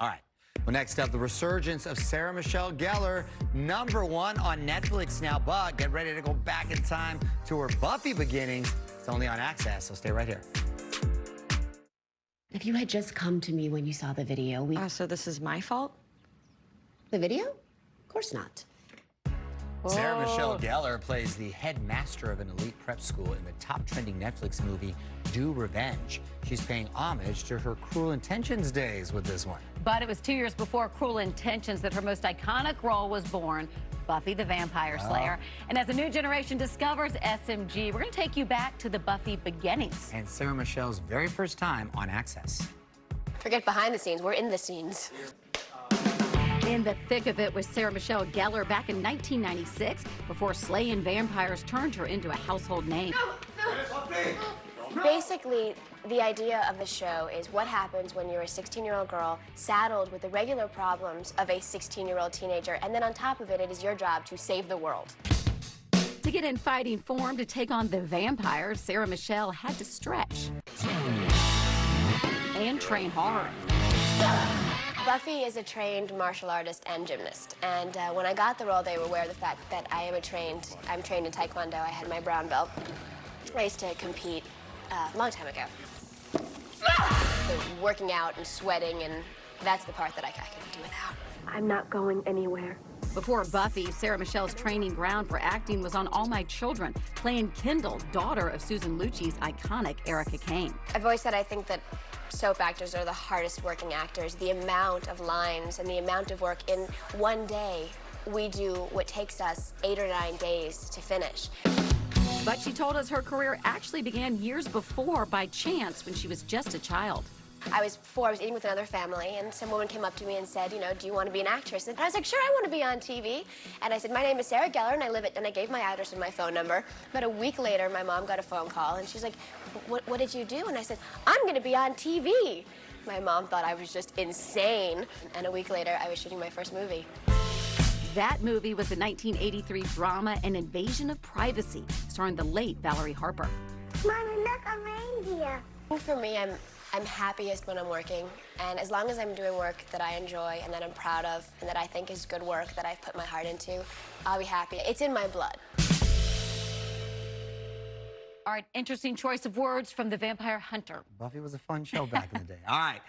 All right. Well, next up, the resurgence of Sarah Michelle Gellar, #1 on Netflix now. But get ready to go back in time to her Buffy beginnings. It's only on Access, so stay right here. If you had just come to me when you saw the video, So this is my fault? The video? Of course not. Sarah Michelle Gellar plays the headmaster of an elite prep school in the top trending Netflix movie, Do Revenge. She's paying homage to her Cruel Intentions days with this one. But it was 2 years before Cruel Intentions that her most iconic role was born, Buffy the Vampire Slayer. And as a new generation discovers SMG, we're going to take you back to the Buffy beginnings. And Sarah Michelle's very first time on Access. Forget behind the scenes, we're in the scenes. In the thick of it was Sarah Michelle Gellar back in 1996, before slaying vampires turned her into a household name. Basically, the idea of the show is what happens when you're a 16-year-old girl saddled with the regular problems of a 16-year-old teenager, and then on top of it, it is your job to save the world. To get in fighting form to take on the vampires, Sarah Michelle had to stretch and train hard. Buffy is a trained martial artist and gymnast, and when I got the role, they were aware of the fact that I'm trained in Taekwondo. I had my brown belt. I used to compete a long time ago. So working out and sweating, and that's the part that I can do without. I'm not going anywhere. Before Buffy, Sarah Michelle's training ground for acting was on All My Children, playing Kendall, daughter of Susan Lucci's iconic Erica Kane. I've always said I think that soap actors are the hardest working actors. The amount of lines and the amount of work in one day, we do what takes us 8 or 9 days to finish. But she told us her career actually began years before by chance when she was just a child. I was eating with another family, and some woman came up to me and said, you know, do you want to be an actress? And I was like, sure, I want to be on TV. And I said, my name is Sarah Gellar, and I gave my address and my phone number. About a week later, my mom got a phone call, and she's like, what did you do? And I said, I'm going to be on TV. My mom thought I was just insane. And a week later, I was shooting my first movie. That movie was the 1983 drama An Invasion of Privacy, starring the late Valerie Harper. Mommy, look, a reindeer. For me, I'm happiest when I'm working, and as long as I'm doing work that I enjoy and that I'm proud of and that I think is good work that I've put my heart into, I'll be happy. It's in my blood. All right, interesting choice of words from The Vampire Hunter. Buffy was a fun show back in the day. All right.